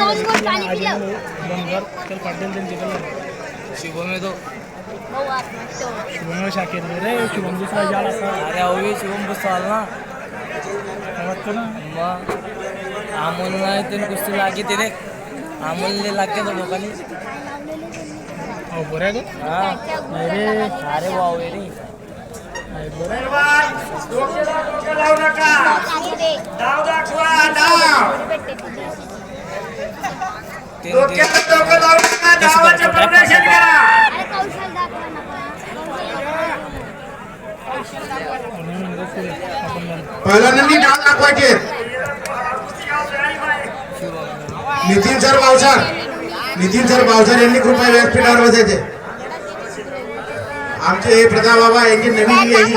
कुस्तीसाठी शुभम येतो शुभम शाकीर रे शुभम दुसरा जाला अरे अवे शुभम बसतो आला ना मग अमोल नाही ते कुस्ती लागे ते रे अमोलले लागते तो लोकांनी बरं आहे हा रे अरे वाव रे लावू नका डाव दाखवा डाव डोक्याला डोकं लावू नका डावाचे प्रदर्शन करा पहिल्यांदा डाव दाखवायचे नितीन सर भावसार यांनी कृपया व्यासपीठावर बसायचे आमचे प्रताप बाबा यांची नवीन यायची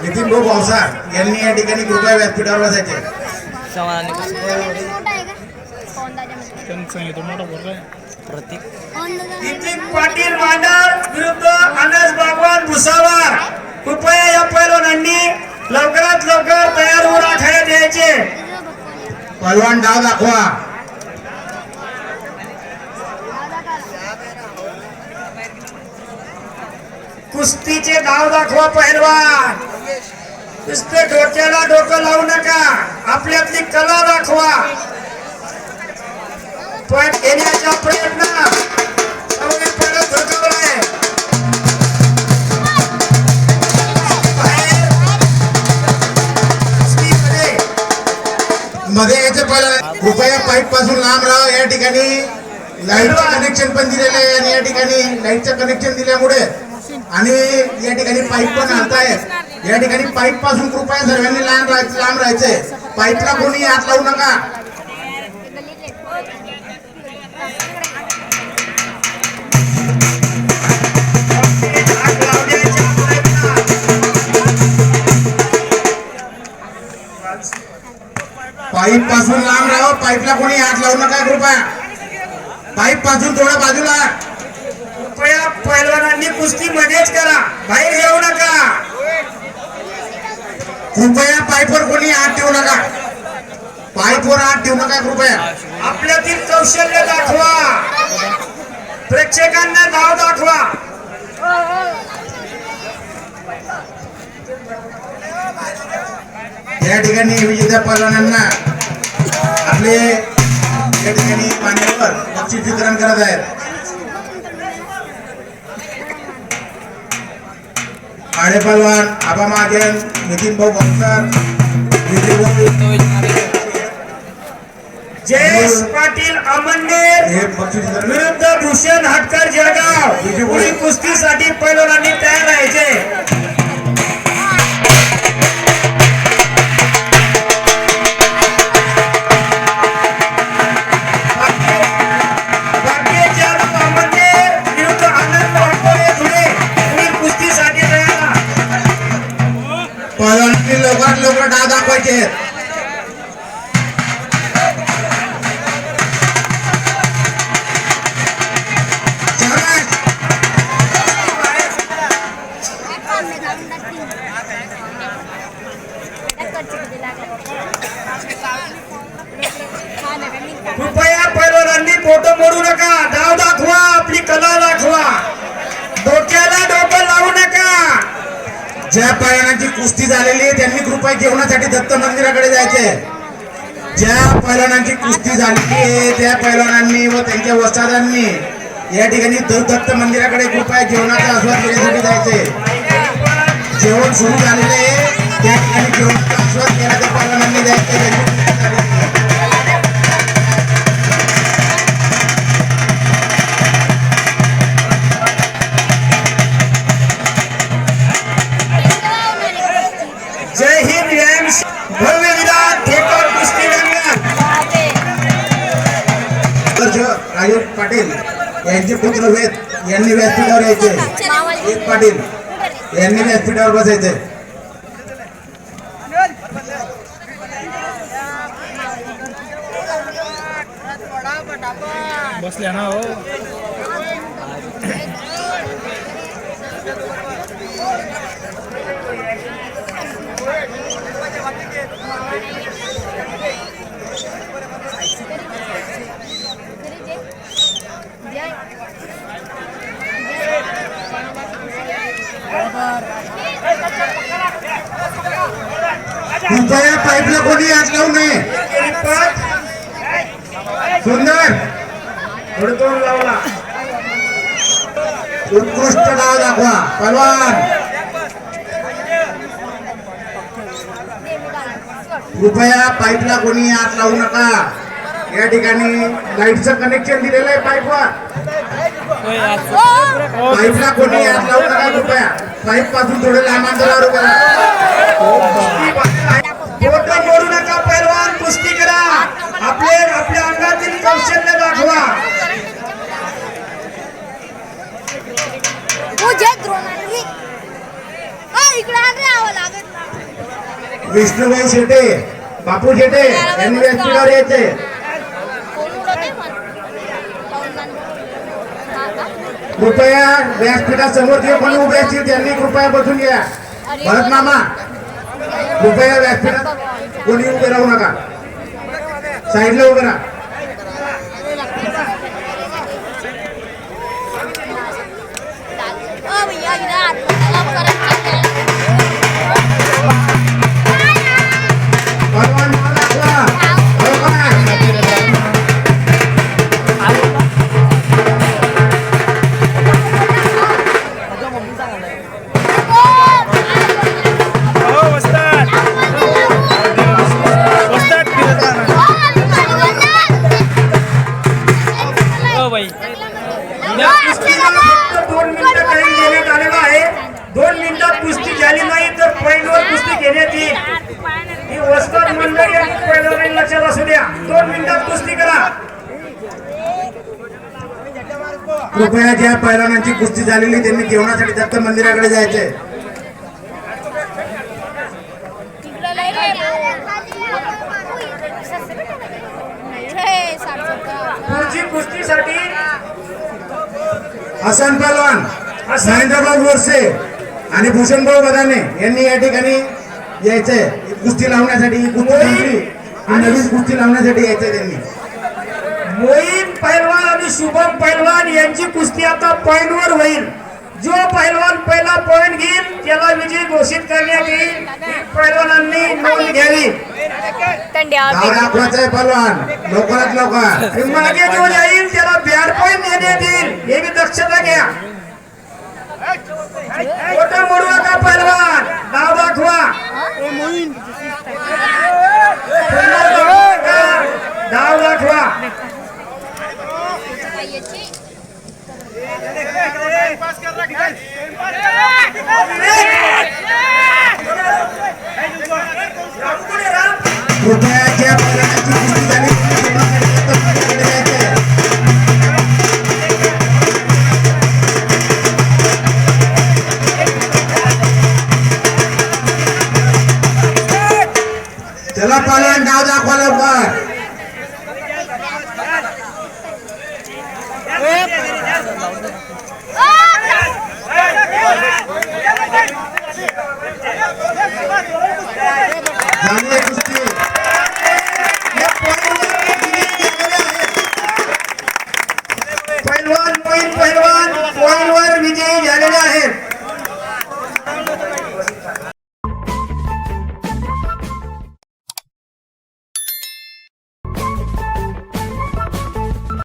नितीन भाऊ भावसार यांनी या ठिकाणी कृपया व्यासपीठावर बसायचे प्रतीक नितीन पाटील मांडर विरुद्ध अनस भगवान भुसावर कृपया या पैलवानांनी लवकरात लवकर तयार होऊन आखाड्यात यायचे पैलवान डाव दाखवा कुस्तीचे डाव दाखवा पैलवान नुसते डोक्याला डोकं लावू नका आपल्यातली कला दाखवा पॉइंट घेण्याचा प्रयत्न मध्ये यायचं पहिलं कृपया पाईप पासून लांब राहा या ठिकाणी लाईटचं कनेक्शन पण दिलेलं आहे आणि या ठिकाणी लाईटचं कनेक्शन दिल्यामुळे आणि या ठिकाणी पाईप पण आणतायत या ठिकाणी पाईप पासून कृपया सर्वांनी लांब राहायचंय पाईपला कोणी हात लावू नका पाईप पासून लांब राहा पाईपला कोणी हात लावू नका कृपया पाईप पासून थोडं बाजूला कृपया पैलवानांनी कुस्ती मध्येच करा बाहेर येऊ नका कृपया पाईपवर कोणी हात ठेवू नका पाईपवर हात ठेवू नका कृपया आपल्यातील कौशल्य दाखवा प्रेक्षकांना नाव दाखवा या ठिकाणी विजेत्या पैलवानांना आपले या ठिकाणी मान्यवर बक्षीस वितरण करत आहेत आडे पैलवान आबा महाजन नितीन भाऊ बक्सर जयेश पाटील अमननेर विरुद्ध भूषण हटकर जळगाव पुढील कुस्तीसाठी पैलवानांनी तयार राहायचे लवकरात लवकर डाव दाखवायचे कृपया पैलवानांनी फोटो मोडू नका डाव दाखवा आपली कला दाखवा डोक्याला डोकं लावू नका ज्या पैलवानांची कुस्ती झालेली त्यांनी कृपया जेवणासाठी दत्त मंदिराकडे जायचे ज्या पैलवानांची कुस्ती झालेली आहे त्या पैलवानांनी व त्यांच्या वस्तादांनी या ठिकाणी दत्त मंदिराकडे कृपया जेवणाचा आस्वाद घेण्यासाठी जायचे जेवण सुरू झालेले आहे त्या ठिकाणी जेवणाचा आस्वाद घेण्याच्या पैलवानांनी जायचे जय हिंद व्यायाम भव्य विधान थेटर कुस्ती राजेश पाटील यांचे पुत्र वेद यांनी व्यासपीठावर यायचे वेद पाटील यांनी व्यासपीठावर बसायचे बसल्या ना हो कृपया पाईपला कोणी हात लावू नये. सुंदर थोडं तोंड लावला. उत्कृष्ट डाव दाखवा पहलवान. कृपया पाईपला कोणी हात लावू नका. या ठिकाणी लाईटचं कनेक्शन दिलेलं आहे पाईपवर. पाईपला कोणी हात लावू नका कृपया. पाईप पासून थोडे लांब अंतरावर उभे राहा. बोटं मोडू नका पहलवान. कुस्ती करा. आपल्या अंगातील कौशल्य दाखवा. विष्णुभाई शेटे, बापू शेटे यांनी व्यासपीठावर यायचे. कृपया व्यासपीठासमोर जे कोणी उभे असतील त्यांनी कृपया बसून घ्या. भरत मामा कृपया व्यासपीठात कोणी उभे राहू नका. साईडला उभे राहा. पहलवान नाव दाखवा. हो वस्ताद वस्ताद फिरत राहणार. हो बाई कुस्तीला फक्त 2 मिनिटं टाइम देण्यात आलेला आहे. 2 मिनिटात कुस्ती झाली नाही तर पैलवान कुस्ती घेण्यात येईल. ही वस्ताद मंडळी आणि पैलवानांनी लक्षात असू द्या. 2 मिनिटात कुस्ती करा. कृपया ज्या पैलवानांची कुस्ती झालेली त्यांनी जेवणासाठी दत्त मंदिराकडे जायचे. पुढची कुस्तीसाठी हसन पहलवान, महेंद्रभाऊ बोरसे आणि भूषणभाऊ बदाने यांनी या ठिकाणी यायचंय. कुस्ती लावण्यासाठी कुस्ती संपली आणि नवीन कुस्ती लावण्यासाठी यायचंय त्यांनी. मोईन पहलवान आणि शुभम पहलवान यांची कुस्ती आता पॉइंटवर होईल. जो पहलवान पहिला पॉइंट घेईल त्याला विजयी घोषित करण्यात येईल. पहलवानांनी नोंद घ्यावी. डाव दाखवायचा आहे पहलवान लवकरात लवकर. मागे जो येईल त्याला बॅड पॉइंट देण्यात येईल. हे बी दक्षता घ्या. बोटं मोडू नका पहलवान. डाव दाखवा. डाव दाखवा. कृपया ज्या पहलवानाची कुस्ती झाली त्यांनी जायचे. चला पहलवान डाव दाखवा लवकर. चांगली कुस्ती